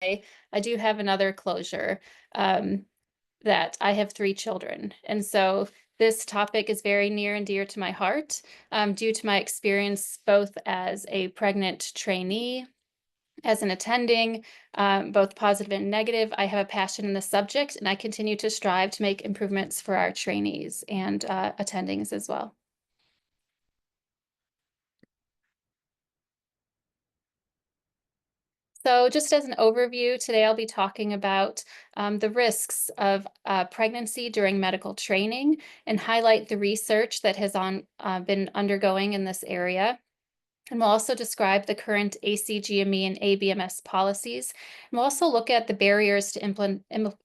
I do have another closure, um, that I have 3 children, and so this topic is very near and dear to my heart, due to my experience both as a pregnant trainee, as an attending, both positive and negative. I have a passion in the subject, and I continue to strive to make improvements for our trainees and, attendings as well. So just as an overview, today I'll be talking about the risks of pregnancy during medical training and highlight the research that has been undergoing in this area. And we'll also describe the current ACGME and ABMS policies. And we'll also look at the barriers to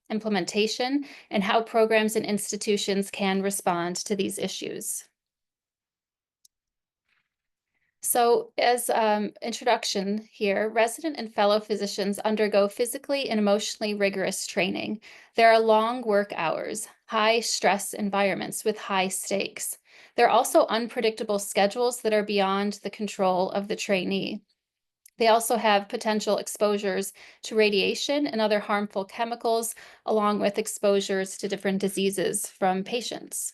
implementation and how programs and institutions can respond to these issues. So, as introduction here, resident and fellow physicians undergo physically and emotionally rigorous training. There are long work hours, high stress environments with high stakes. There are also unpredictable schedules that are beyond the control of the trainee. They also have potential exposures to radiation and other harmful chemicals, along with exposures to different diseases from patients.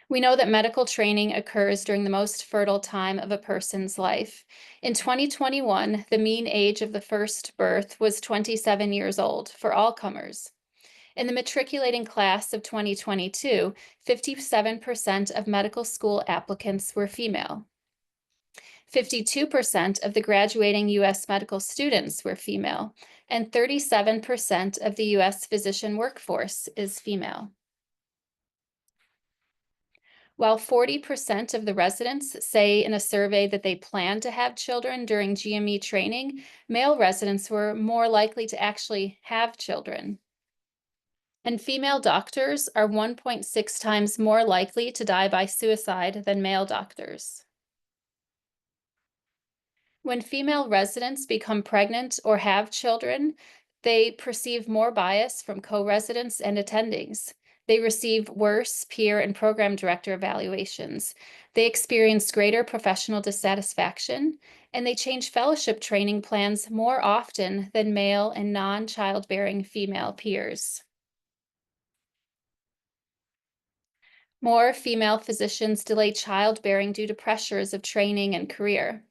We know that medical training occurs during the most fertile time of a person's life. In 2021, the mean age of the first birth was 27 years old for all comers. In the matriculating class of 2022, 57% of medical school applicants were female. 52% of the graduating U.S. medical students were female, and 37% of the U.S. physician workforce is female. While 40% of the residents say in a survey that they plan to have children during GME training, male residents were more likely to actually have children. And female doctors are 1.6 times more likely to die by suicide than male doctors. When female residents become pregnant or have children, they perceive more bias from co-residents and attendings. They receive worse peer and program director evaluations. They experience greater professional dissatisfaction, and they change fellowship training plans more often than male and non-childbearing female peers. More female physicians delay childbearing due to pressures of training and career.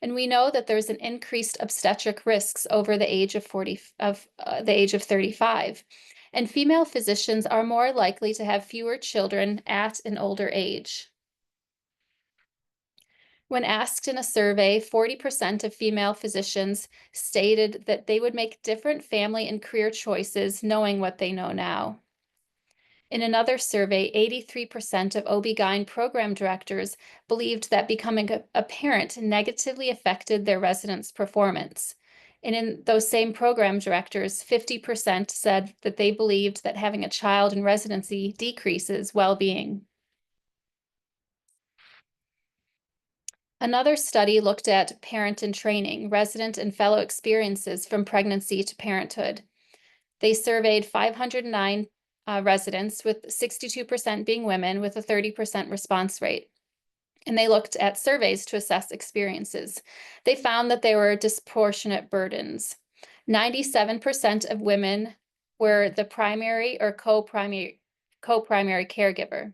And we know that there's an increased obstetric risks over the age of 35. And female physicians are more likely to have fewer children at an older age. When asked in a survey, 40% of female physicians stated that they would make different family and career choices knowing what they know now. In another survey, 83% of OB/GYN program directors believed that becoming a parent negatively affected their residents' performance. And in those same program directors, 50% said that they believed that having a child in residency decreases well-being. Another study looked at parent in training, resident and fellow experiences from pregnancy to parenthood. They surveyed 509 residents, with 62% being women, with a 30% response rate. And they looked at surveys to assess experiences. They found that there were disproportionate burdens. 97% of women were the primary or co-primary caregiver.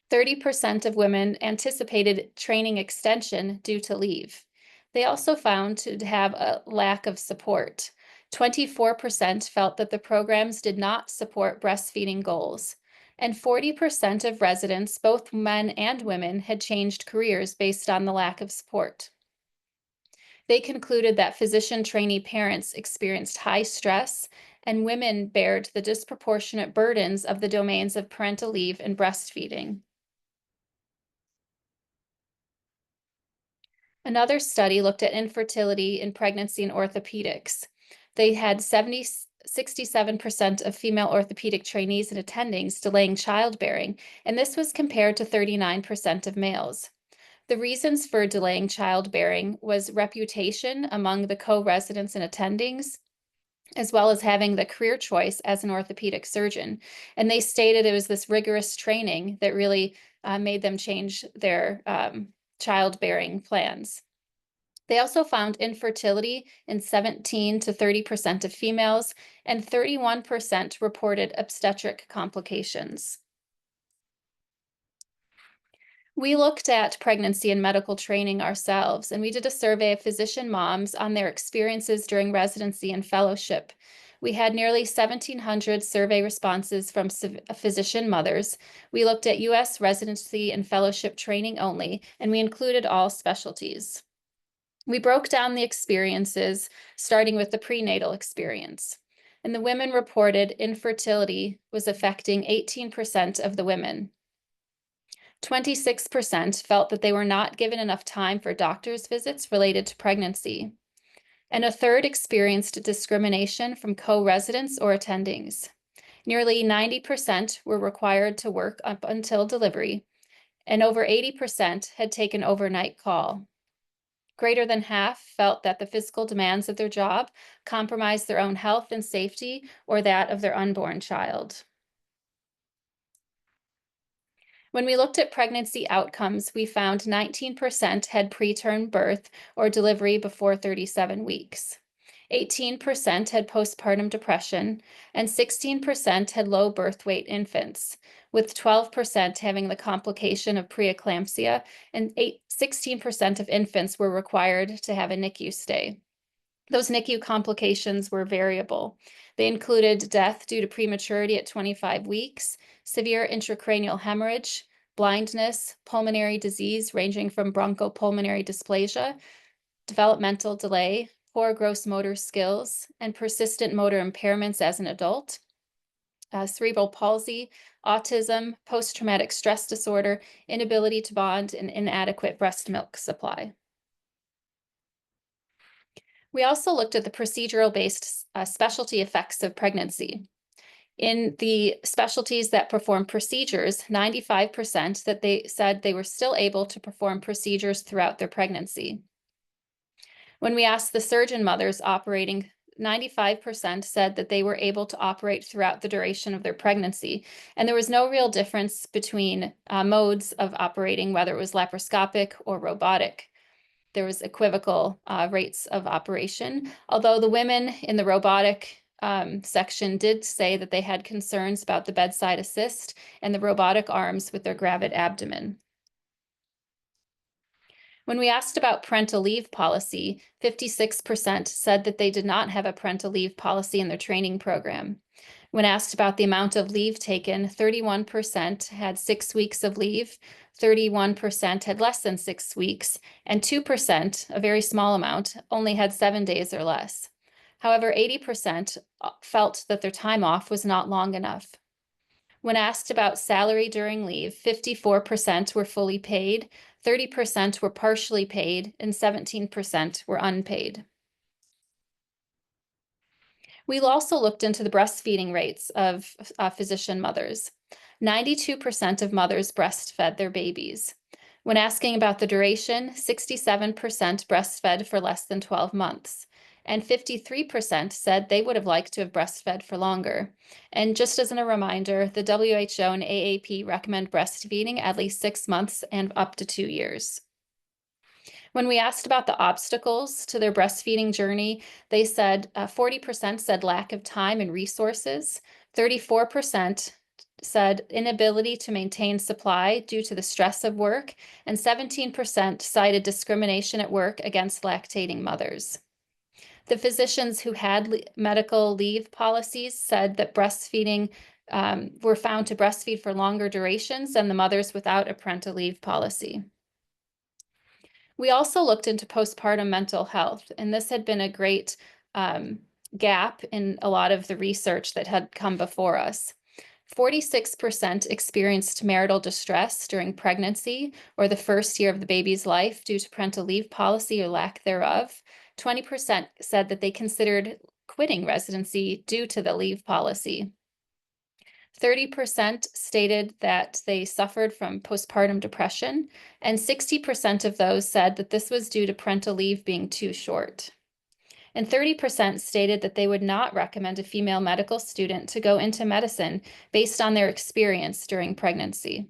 30% of women anticipated training extension due to leave. They also found to have a lack of support. 24% felt that the programs did not support breastfeeding goals. And 40% of residents, both men and women, had changed careers based on the lack of support. They concluded that physician trainee parents experienced high stress, and women bared the disproportionate burdens of the domains of parental leave and breastfeeding. Another study looked at infertility in pregnancy and orthopedics. They had 67% of female orthopedic trainees and attendings delaying childbearing, and this was compared to 39% of males. The reasons for delaying childbearing was reputation among the co-residents and attendings, as well as having the career choice as an orthopedic surgeon. And they stated it was this rigorous training that really made them change their childbearing plans. They also found infertility in 17 to 30% of females, and 31% reported obstetric complications. We looked at pregnancy and medical training ourselves, and we did a survey of physician moms on their experiences during residency and fellowship. We had nearly 1,700 survey responses from physician mothers. We looked at US residency and fellowship training only, and we included all specialties. We broke down the experiences, starting with the prenatal experience. And the women reported infertility was affecting 18% of the women. 26% felt that they were not given enough time for doctor's visits related to pregnancy. And a third experienced discrimination from co-residents or attendings. Nearly 90% were required to work up until delivery, and over 80% had taken overnight call. Greater than half felt that the physical demands of their job compromised their own health and safety or that of their unborn child. When we looked at pregnancy outcomes, we found 19% had preterm birth or delivery before 37 weeks. 18% had postpartum depression, and 16% had low birth weight infants, with 12% having the complication of preeclampsia, and 16% of infants were required to have a NICU stay. Those NICU complications were variable. They included death due to prematurity at 25 weeks, severe intracranial hemorrhage, blindness, pulmonary disease ranging from bronchopulmonary dysplasia, developmental delay, poor gross motor skills, and persistent motor impairments as an adult, cerebral palsy, autism, post-traumatic stress disorder, inability to bond, and inadequate breast milk supply. We also looked at the procedural-based specialty effects of pregnancy. In the specialties that perform procedures, 95% that they said they were still able to perform procedures throughout their pregnancy. When we asked the surgeon mothers operating, 95% said that they were able to operate throughout the duration of their pregnancy, and there was no real difference between modes of operating, whether it was laparoscopic or robotic. There was equivocal rates of operation, although the women in the robotic section did say that they had concerns about the bedside assist and the robotic arms with their gravid abdomen. When we asked about parental leave policy, 56% said that they did not have a parental leave policy in their training program. When asked about the amount of leave taken, 31% had 6 weeks of leave, 31% had less than 6 weeks, and 2%, a very small amount, only had 7 days or less. However, 80% felt that their time off was not long enough. When asked about salary during leave, 54% were fully paid, 30% were partially paid, and 17% were unpaid. We also looked into the breastfeeding rates of physician mothers. 92% of mothers breastfed their babies. When asking about the duration, 67% breastfed for less than 12 months, and 53% said they would have liked to have breastfed for longer. And just as a reminder, the WHO and AAP recommend breastfeeding at least 6 months and up to 2 years. When we asked about the obstacles to their breastfeeding journey, they said 40% said lack of time and resources, 34% said inability to maintain supply due to the stress of work, and 17% cited discrimination at work against lactating mothers. The physicians who had medical leave policies said that breastfeeding were found to breastfeed for longer durations than the mothers without a parental leave policy. We also looked into postpartum mental health, and this had been a great gap in a lot of the research that had come before us. 46% experienced marital distress during pregnancy or the first year of the baby's life due to parental leave policy or lack thereof. 20% said that they considered quitting residency due to the leave policy. 30% stated that they suffered from postpartum depression, and 60% of those said that this was due to parental leave being too short. And 30% stated that they would not recommend a female medical student to go into medicine based on their experience during pregnancy.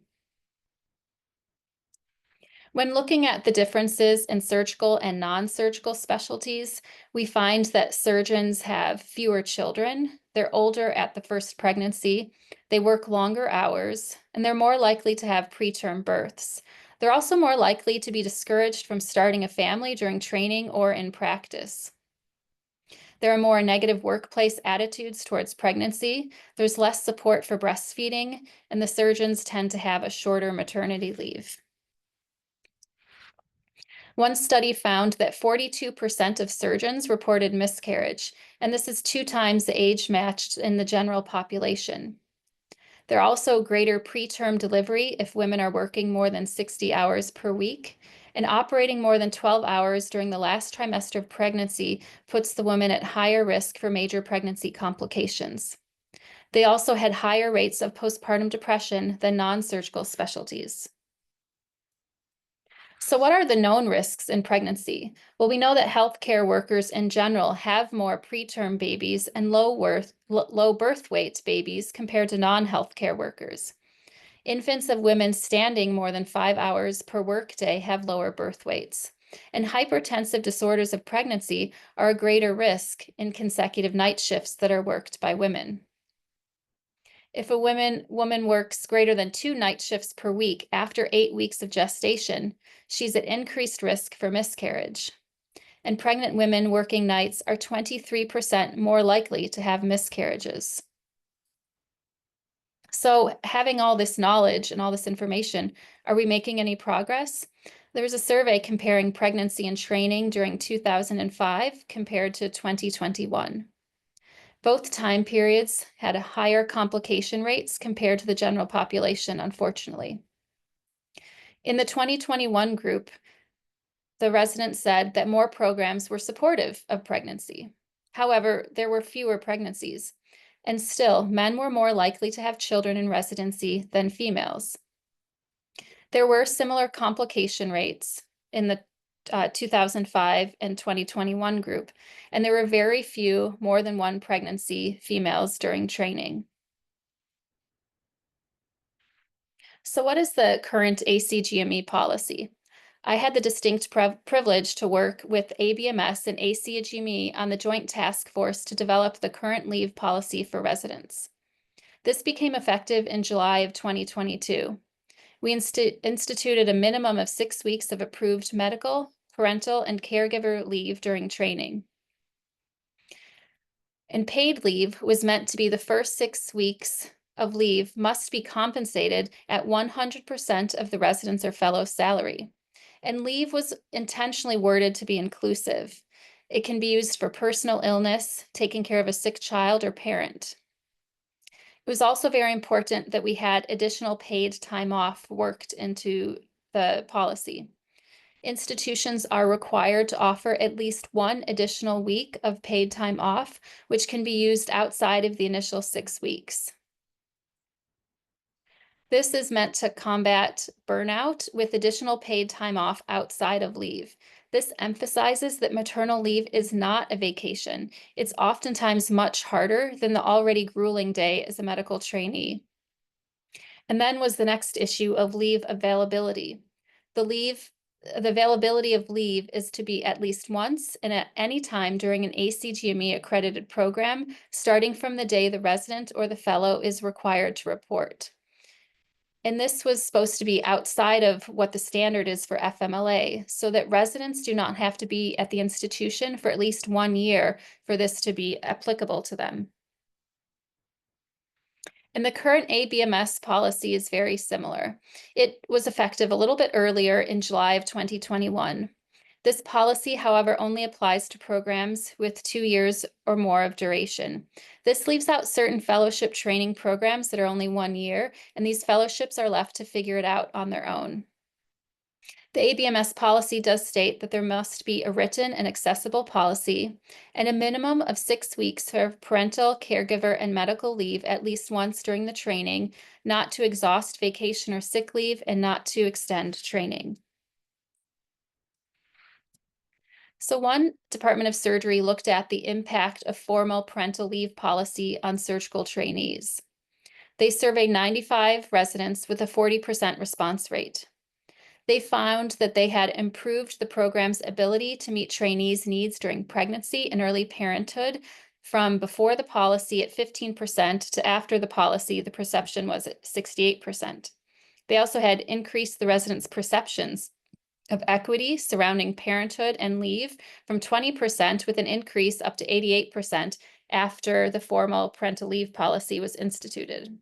When looking at the differences in surgical and non-surgical specialties, we find that surgeons have fewer children, they're older at the first pregnancy, they work longer hours, and they're more likely to have preterm births. They're also more likely to be discouraged from starting a family during training or in practice. There are more negative workplace attitudes towards pregnancy, there's less support for breastfeeding, and the surgeons tend to have a shorter maternity leave. One study found that 42% of surgeons reported miscarriage, and this is 2 times the age matched in the general population. There are also greater preterm delivery if women are working more than 60 hours per week, and operating more than 12 hours during the last trimester of pregnancy puts the woman at higher risk for major pregnancy complications. They also had higher rates of postpartum depression than non-surgical specialties. So what are the known risks in pregnancy? Well, we know that healthcare workers in general have more preterm babies and low birth weight babies compared to non-healthcare workers. Infants of women standing more than 5 hours per workday have lower birth weights. And hypertensive disorders of pregnancy are a greater risk in consecutive night shifts that are worked by women. If a woman works greater than 2 night shifts per week after 8 weeks of gestation, she's at increased risk for miscarriage. And pregnant women working nights are 23% more likely to have miscarriages. So, having all this knowledge and all this information, are we making any progress? There was a survey comparing pregnancy and training during 2005 compared to 2021. Both time periods had a higher complication rates compared to the general population, unfortunately. In the 2021 group, the residents said that more programs were supportive of pregnancy. However, there were fewer pregnancies, and still, men were more likely to have children in residency than females. There were similar complication rates in the 2005 and 2021 group, and there were very few more than one pregnancy females during training. So what is the current ACGME policy? I had the distinct privilege to work with ABMS and ACGME on the Joint Task Force to develop the current leave policy for residents. This became effective in July of 2022. We instituted a minimum of 6 weeks of approved medical, parental, and caregiver leave during training. And paid leave was meant to be the first 6 weeks of leave must be compensated at 100% of the resident's or fellow's salary. And leave was intentionally worded to be inclusive. It can be used for personal illness, taking care of a sick child or parent. It was also very important that we had additional paid time off worked into the policy. Institutions are required to offer at least one additional week of paid time off, which can be used outside of the initial 6 weeks. This is meant to combat burnout with additional paid time off outside of leave. This emphasizes that maternal leave is not a vacation. It's oftentimes much harder than the already grueling day as a medical trainee. And then was the next issue of leave availability. The availability of leave is to be at least once and at any time during an ACGME accredited program, starting from the day the resident or the fellow is required to report. And this was supposed to be outside of what the standard is for FMLA, so that residents do not have to be at the institution for at least 1 year for this to be applicable to them. And the current ABMS policy is very similar. It was effective a little bit earlier in July of 2021. This policy, however, only applies to programs with 2 years or more of duration. This leaves out certain fellowship training programs that are only 1 year, and these fellowships are left to figure it out on their own. The ABMS policy does state that there must be a written and accessible policy and a minimum of 6 weeks for parental, caregiver, and medical leave at least once during the training, not to exhaust vacation or sick leave, and not to extend training. So one Department of Surgery looked at the impact of formal parental leave policy on surgical trainees. They surveyed 95 residents with a 40% response rate. They found that they had improved the program's ability to meet trainees' needs during pregnancy and early parenthood from before the policy at 15% to after the policy, the perception was at 68%. They also had increased the residents' perceptions of equity surrounding parenthood and leave from 20% with an increase up to 88% after the formal parental leave policy was instituted.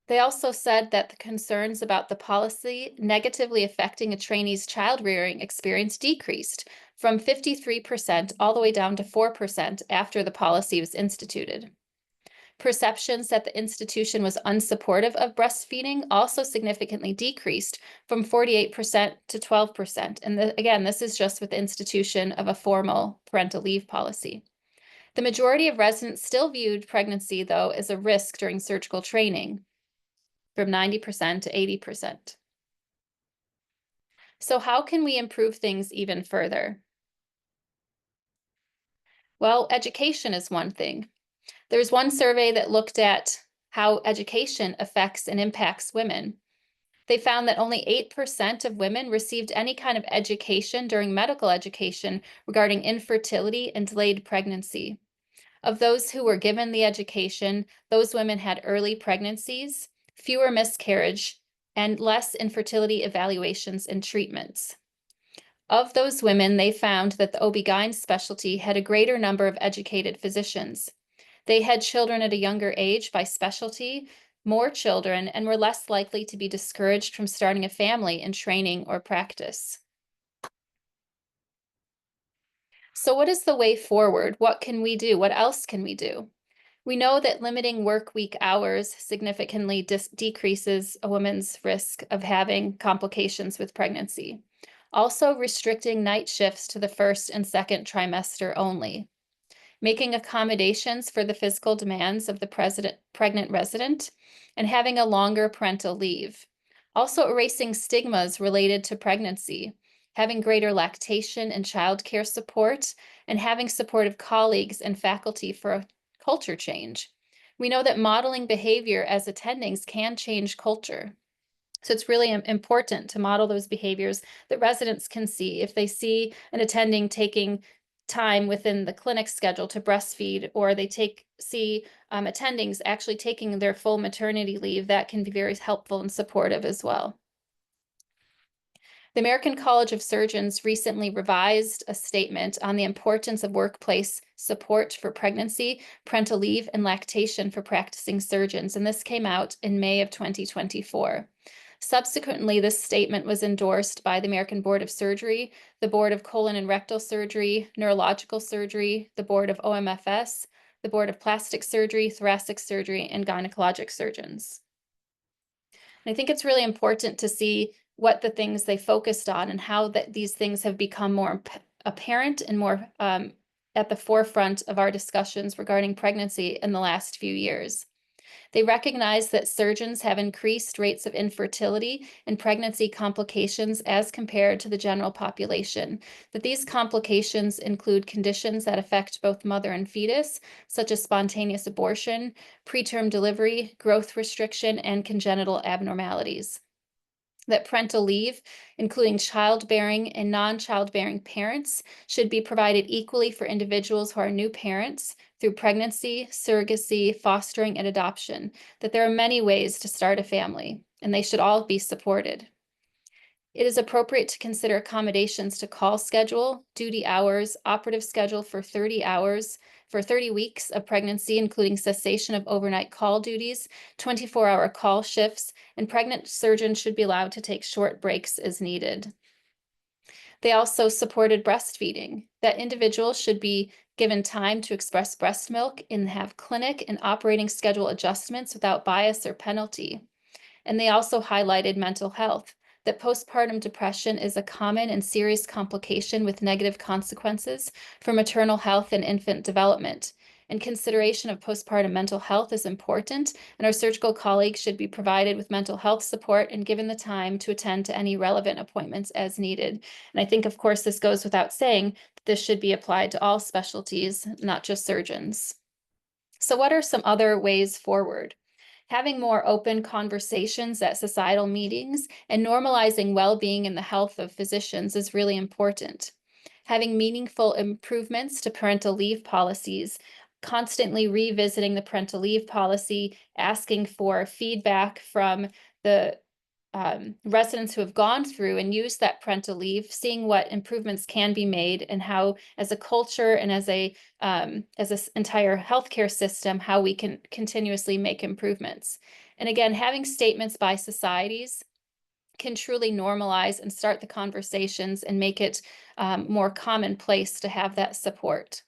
They also said that the concerns about the policy negatively affecting a trainee's child rearing experience decreased from 53% all the way down to 4% after the policy was instituted. Perceptions that the institution was unsupportive of breastfeeding also significantly decreased from 48% to 12%. And again, this is just with the institution of a formal parental leave policy. The majority of residents still viewed pregnancy, though, as a risk during surgical training, from 90% to 80%. So how can we improve things even further? Well, education is one thing. There's one survey that looked at how education affects and impacts women. They found that only 8% of women received any kind of education during medical education regarding infertility and delayed pregnancy. Of those who were given the education, those women had early pregnancies, fewer miscarriage, and less infertility evaluations and treatments. Of those women, they found that the OB/GYN specialty had a greater number of educated physicians. They had children at a younger age by specialty, more children, and were less likely to be discouraged from starting a family in training or practice. So what is the way forward? What can we do? What else can we do? We know that limiting work week hours significantly decreases a woman's risk of having complications with pregnancy. Also, restricting night shifts to the first and second trimester only. Making accommodations for the physical demands of the pregnant resident, and having a longer parental leave. Also, erasing stigmas related to pregnancy, having greater lactation and childcare support, and having supportive colleagues and faculty for a culture change. We know that modeling behavior as attendings can change culture. So it's really important to model those behaviors that residents can see. If they see an attending taking time within the clinic schedule to breastfeed, or they see attendings actually taking their full maternity leave, that can be very helpful and supportive as well. The American College of Surgeons recently revised a statement on the importance of workplace support for pregnancy, parental leave, and lactation for practicing surgeons, and this came out in May of 2024. Subsequently, this statement was endorsed by the American Board of Surgery, the Board of Colon and Rectal Surgery, Neurological Surgery, the Board of OMFS, the Board of Plastic Surgery, Thoracic Surgery, and Gynecologic Surgeons. And I think it's really important to see what the things they focused on and how these things have become more apparent and more at the forefront of our discussions regarding pregnancy in the last few years. They recognize that surgeons have increased rates of infertility and pregnancy complications as compared to the general population, that these complications include conditions that affect both mother and fetus, such as spontaneous abortion, preterm delivery, growth restriction, and congenital abnormalities. That parental leave, including childbearing and non-childbearing parents, should be provided equally for individuals who are new parents through pregnancy, surrogacy, fostering, and adoption, that there are many ways to start a family, and they should all be supported. It is appropriate to consider accommodations to call schedule, duty hours, operative schedule for 30 hours, for 30 weeks of pregnancy, including cessation of overnight call duties, 24-hour call shifts, and pregnant surgeons should be allowed to take short breaks as needed. They also supported breastfeeding, that individuals should be given time to express breast milk and have clinic and operating schedule adjustments without bias or penalty. And they also highlighted mental health, that postpartum depression is a common and serious complication with negative consequences for maternal health and infant development. And consideration of postpartum mental health is important, and our surgical colleagues should be provided with mental health support and given the time to attend to any relevant appointments as needed. And I think, of course, this goes without saying that this should be applied to all specialties, not just surgeons. So what are some other ways forward? Having more open conversations at societal meetings and normalizing well-being and the health of physicians is really important. Having meaningful improvements to parental leave policies, constantly revisiting the parental leave policy, asking for feedback from the residents who have gone through and used that parental leave, seeing what improvements can be made and how, as a culture and as this entire healthcare system, how we can continuously make improvements. And again, having statements by societies can truly normalize and start the conversations and make it more commonplace to have that support.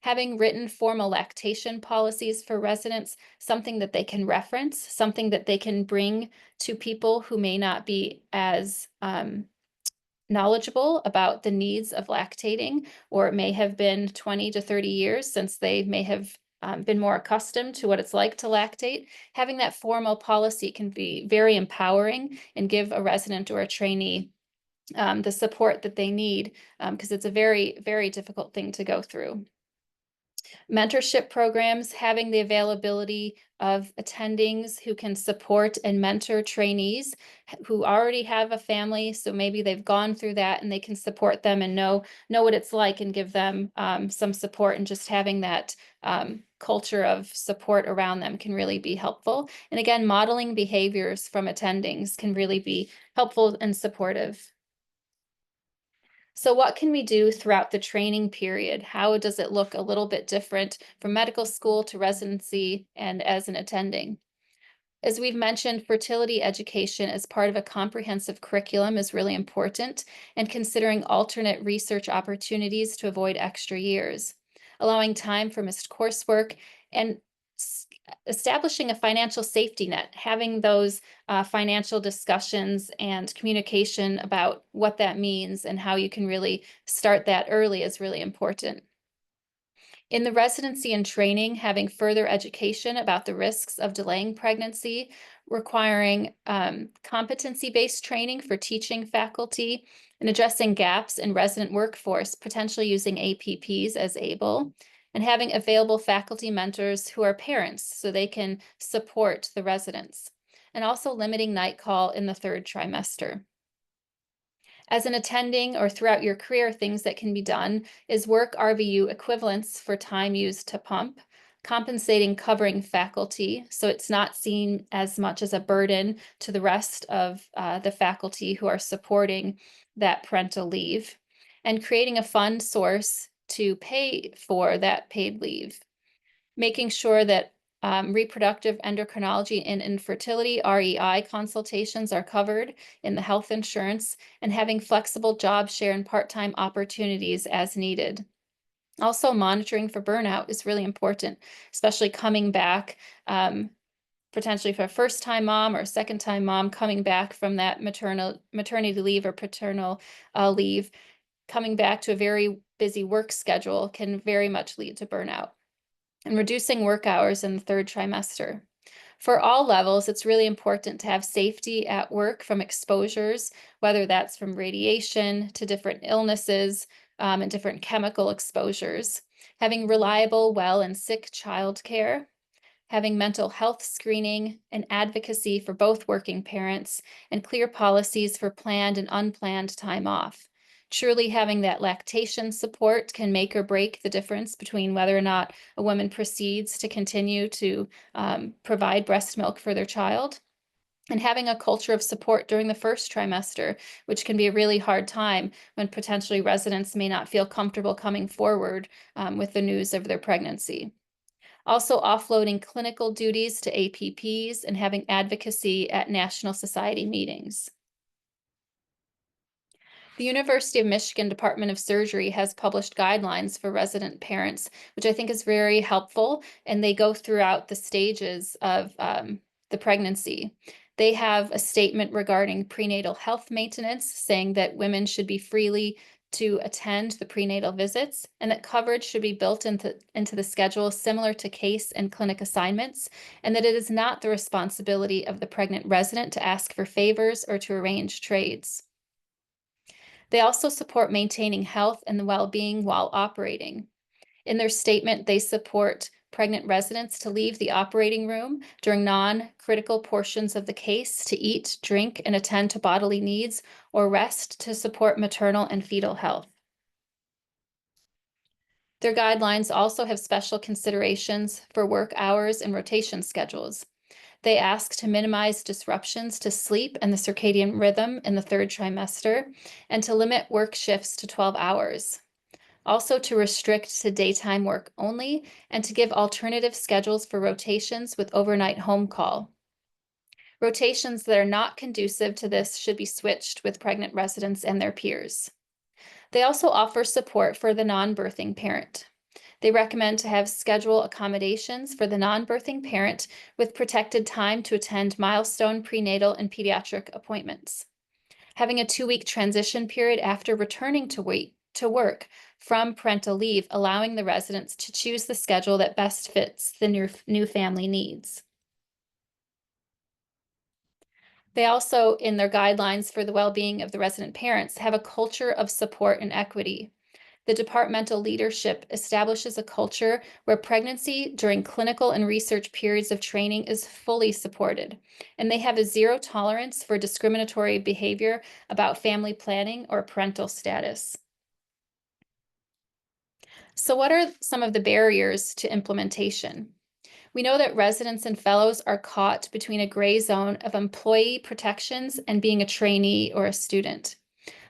Having written formal lactation policies for residents, something that they can reference, something that they can bring to people who may not be as knowledgeable about the needs of lactating, or it may have been 20 to 30 years since they may have been more accustomed to what it's like to lactate. Having that formal policy can be very empowering and give a resident or a trainee the support that they need, because it's a very, very difficult thing to go through. Mentorship programs, having the availability of attendings who can support and mentor trainees who already have a family, so maybe they've gone through that and they can support them and know what it's like and give them some support, and just having that culture of support around them can really be helpful. And again, modeling behaviors from attendings can really be helpful and supportive. So what can we do throughout the training period? How does it look a little bit different from medical school to residency and as an attending? As we've mentioned, fertility education as part of a comprehensive curriculum is really important, and considering alternate research opportunities to avoid extra years, allowing time for missed coursework, and establishing a financial safety net, having those financial discussions and communication about what that means and how you can really start that early is really important. In the residency and training, having further education about the risks of delaying pregnancy, requiring competency-based training for teaching faculty, and addressing gaps in resident workforce, potentially using APPs as able, and having available faculty mentors who are parents so they can support the residents, and also limiting night call in the third trimester. As an attending or throughout your career, things that can be done is work RVU equivalents for time used to pump, compensating covering faculty so it's not seen as much as a burden to the rest of the faculty who are supporting that parental leave, and creating a fund source to pay for that paid leave. Making sure that reproductive endocrinology and infertility, REI consultations are covered in the health insurance, and having flexible job share and part-time opportunities as needed. Also, monitoring for burnout is really important, especially coming back, potentially for a first-time mom or a second-time mom coming back from that maternity leave or paternal leave. Coming back to a very busy work schedule can very much lead to burnout, and reducing work hours in the third trimester. For all levels, it's really important to have safety at work from exposures, whether that's from radiation to different illnesses and different chemical exposures. Having reliable, well, and sick childcare, having mental health screening and advocacy for both working parents, and clear policies for planned and unplanned time off. Truly having that lactation support can make or break the difference between whether or not a woman proceeds to continue to provide breast milk for their child. And having a culture of support during the first trimester, which can be a really hard time when potentially residents may not feel comfortable coming forward with the news of their pregnancy. Also, offloading clinical duties to APPs and having advocacy at National Society meetings. The University of Michigan Department of Surgery has published guidelines for resident parents, which I think is very helpful, and they go throughout the stages of the pregnancy. They have a statement regarding prenatal health maintenance, saying that women should be freely to attend the prenatal visits, and that coverage should be built into the schedule similar to case and clinic assignments, and that it is not the responsibility of the pregnant resident to ask for favors or to arrange trades. They also support maintaining health and the well-being while operating. In their statement, they support pregnant residents to leave the operating room during non-critical portions of the case to eat, drink, and attend to bodily needs, or rest to support maternal and fetal health. Their guidelines also have special considerations for work hours and rotation schedules. They ask to minimize disruptions to sleep and the circadian rhythm in the third trimester, and to limit work shifts to 12 hours. Also to restrict to daytime work only, and to give alternative schedules for rotations with overnight home call. Rotations that are not conducive to this should be switched with pregnant residents and their peers. They also offer support for the non-birthing parent. They recommend to have schedule accommodations for the non-birthing parent with protected time to attend milestone prenatal and pediatric appointments. Having a 2-week transition period after returning to work from parental leave, allowing the residents to choose the schedule that best fits the new family needs. They also, in their guidelines for the well-being of the resident parents, have a culture of support and equity. The departmental leadership establishes a culture where pregnancy during clinical and research periods of training is fully supported, and they have a zero tolerance for discriminatory behavior about family planning or parental status. So what are some of the barriers to implementation? We know that residents and fellows are caught between a gray zone of employee protections and being a trainee or a student.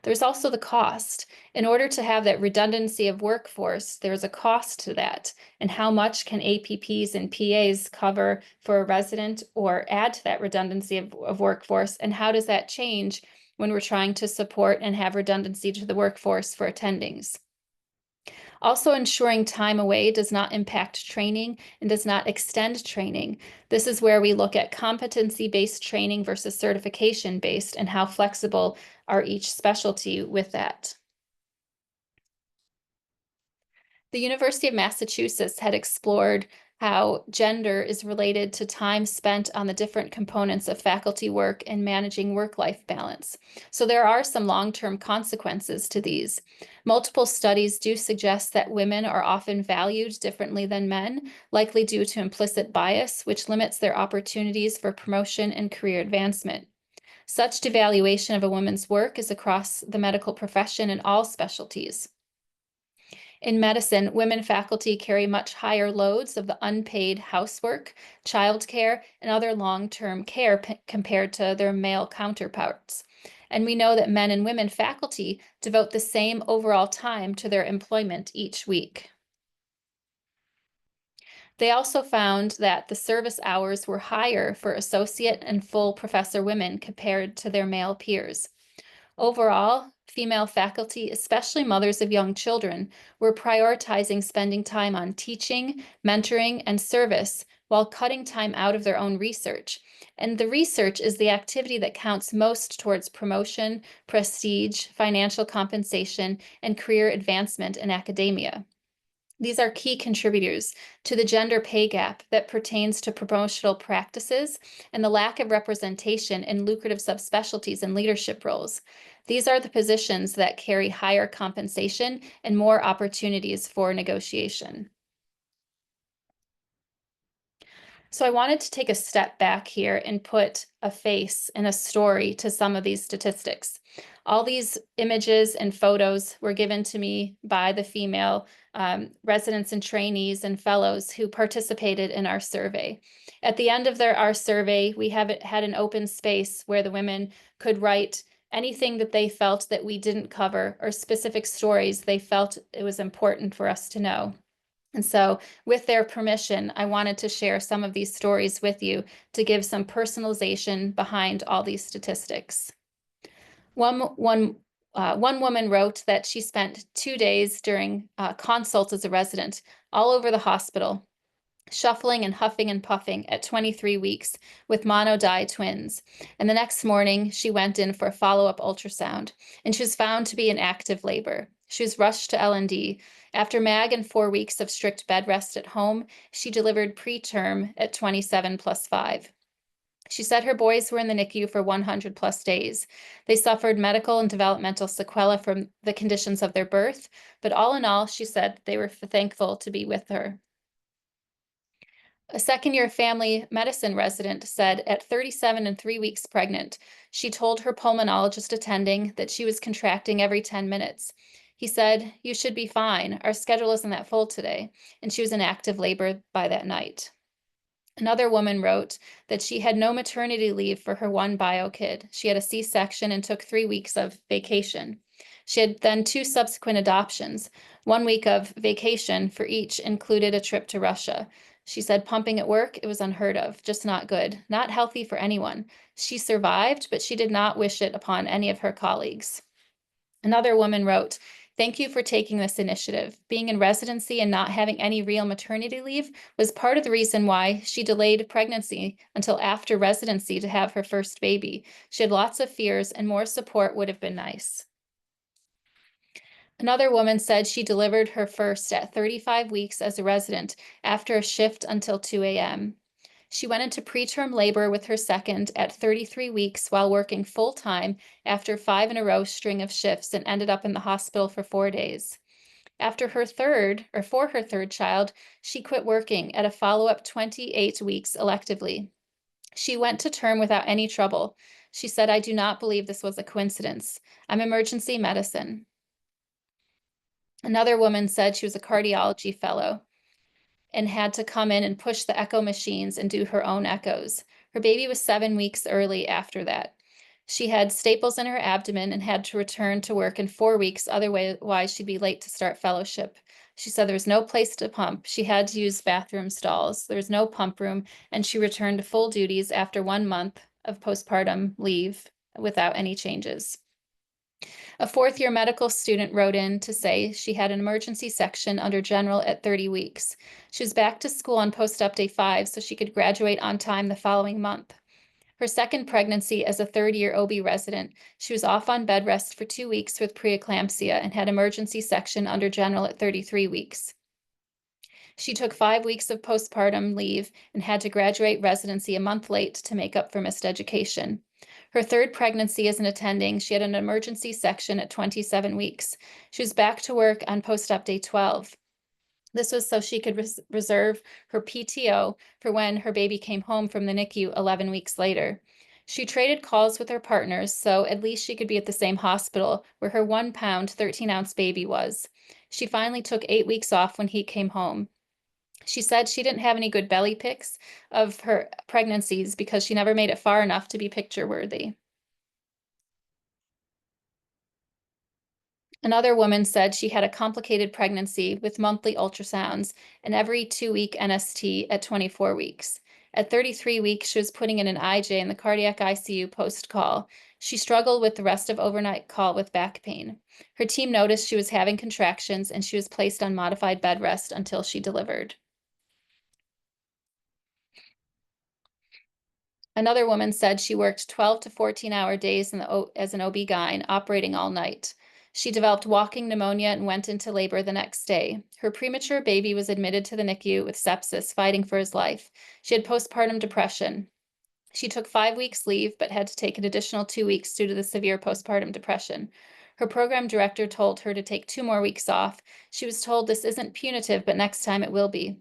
There's also the cost. In order to have that redundancy of workforce, there's a cost to that. And how much can APPs and PAs cover for a resident or add to that redundancy of workforce? And how does that change when we're trying to support and have redundancy to the workforce for attendings? Also, ensuring time away does not impact training and does not extend training. This is where we look at competency-based training versus certification-based and how flexible are each specialty with that. The University of Massachusetts had explored how gender is related to time spent on the different components of faculty work and managing work-life balance. So there are some long-term consequences to these. Multiple studies do suggest that women are often valued differently than men, likely due to implicit bias, which limits their opportunities for promotion and career advancement. Such devaluation of a woman's work is across the medical profession in all specialties. In medicine, women faculty carry much higher loads of the unpaid housework, childcare, and other long-term care compared to their male counterparts. And we know that men and women faculty devote the same overall time to their employment each week. They also found that the service hours were higher for associate and full professor women compared to their male peers. Overall, female faculty, especially mothers of young children, were prioritizing spending time on teaching, mentoring, and service while cutting time out of their own research. And the research is the activity that counts most towards promotion, prestige, financial compensation, and career advancement in academia. These are key contributors to the gender pay gap that pertains to promotional practices and the lack of representation in lucrative subspecialties and leadership roles. These are the positions that carry higher compensation and more opportunities for negotiation. So I wanted to take a step back here and put a face and a story to some of these statistics. All these images and photos were given to me by the female residents and trainees and fellows who participated in our survey. At the end of our survey, we had an open space where the women could write anything that they felt that we didn't cover or specific stories they felt it was important for us to know. And so, with their permission, I wanted to share some of these stories with you to give some personalization behind all these statistics. One woman wrote that she spent 2 days during consults as a resident all over the hospital, shuffling and huffing and puffing at 23 weeks with monodi twins. And the next morning, she went in for a follow-up ultrasound, and she was found to be in active labor. She was rushed to L&D. After MAG and 4 weeks of strict bed rest at home, she delivered preterm at 27 plus 5. She said her boys were in the NICU for 100 plus days. They suffered medical and developmental sequelae from the conditions of their birth, but all in all, she said they were thankful to be with her. A second-year family medicine resident said at 37 and 3 weeks pregnant, she told her pulmonologist attending that she was contracting every 10 minutes. He said, "You should be fine. Our schedule isn't that full today." And she was in active labor by that night. Another woman wrote that she had no maternity leave for her one bio kid. She had a C-section and took 3 weeks of vacation. She had then 2 subsequent adoptions. 1 week of vacation for each included a trip to Russia. She said pumping at work, it was unheard of, just not good, not healthy for anyone. She survived, but she did not wish it upon any of her colleagues. Another woman wrote, "Thank you for taking this initiative. Being in residency and not having any real maternity leave was part of the reason why she delayed pregnancy until after residency to have her first baby. She had lots of fears and more support would have been nice." Another woman said she delivered her first at 35 weeks as a resident after a shift until 2 a.m. She went into preterm labor with her second at 33 weeks while working full-time after 5 in a row string of shifts and ended up in the hospital for 4 days. For her third child, she quit working at a follow-up 28 weeks electively. She went to term without any trouble. She said, "I do not believe this was a coincidence. I'm emergency medicine." Another woman said she was a cardiology fellow and had to come in and push the echo machines and do her own echoes. Her baby was 7 weeks early after that. She had staples in her abdomen and had to return to work in 4 weeks, otherwise she'd be late to start fellowship. She said there was no place to pump. She had to use bathroom stalls. There was no pump room, and she returned to full duties after 1 month of postpartum leave without any changes. A fourth-year medical student wrote in to say she had an emergency section under general at 30 weeks. She was back to school on post-op day 5 so she could graduate on time the following month. Her second pregnancy as a third-year OB resident, she was off on bed rest for 2 weeks with preeclampsia and had emergency section under general at 33 weeks. She took 5 weeks of postpartum leave and had to graduate residency a month late to make up for missed education. Her third pregnancy as an attending, she had an emergency section at 27 weeks. She was back to work on post-op day 12. This was so she could reserve her PTO for when her baby came home from the NICU 11 weeks later. She traded calls with her partners, so at least she could be at the same hospital where her 1 pound, 13-ounce baby was. She finally took 8 weeks off when he came home. She said she didn't have any good belly pics of her pregnancies because she never made it far enough to be picture worthy. Another woman said she had a complicated pregnancy with monthly ultrasounds and every 2-week NST at 24 weeks. At 33 weeks, she was putting in an IJ in the cardiac ICU post-call. She struggled with the rest of overnight call with back pain. Her team noticed she was having contractions and she was placed on modified bed rest until she delivered. Another woman said she worked 12 to 14-hour days as an OB-GYN, operating all night. She developed walking pneumonia and went into labor the next day. Her premature baby was admitted to the NICU with sepsis, fighting for his life. She had postpartum depression. She took 5 weeks leave, but had to take an additional 2 weeks due to the severe postpartum depression. Her program director told her to take 2 more weeks off. She was told this isn't punitive, but next time it will be.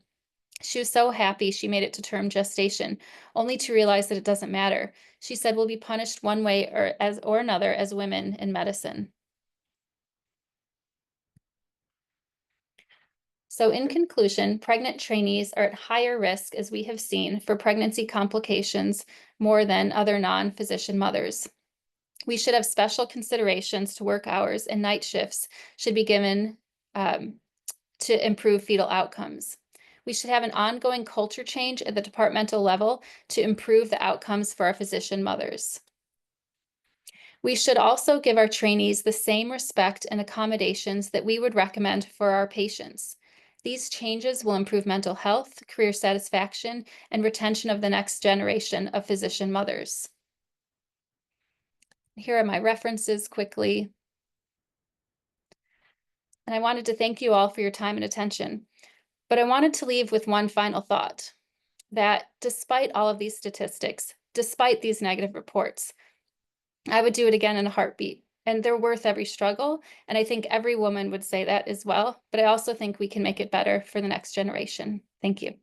She was so happy she made it to term gestation, only to realize that it doesn't matter. She said we'll be punished one way or another as women in medicine. So in conclusion, pregnant trainees are at higher risk, as we have seen, for pregnancy complications more than other non-physician mothers. We should have special considerations to work hours, and night shifts should be given to improve fetal outcomes. We should have an ongoing culture change at the departmental level to improve the outcomes for our physician mothers. We should also give our trainees the same respect and accommodations that we would recommend for our patients. These changes will improve mental health, career satisfaction, and retention of the next generation of physician mothers. Here are my references quickly. And I wanted to thank you all for your time and attention. But I wanted to leave with one final thought, that despite all of these statistics, despite these negative reports, I would do it again in a heartbeat. And they're worth every struggle. And I think every woman would say that as well. But I also think we can make it better for the next generation. Thank you.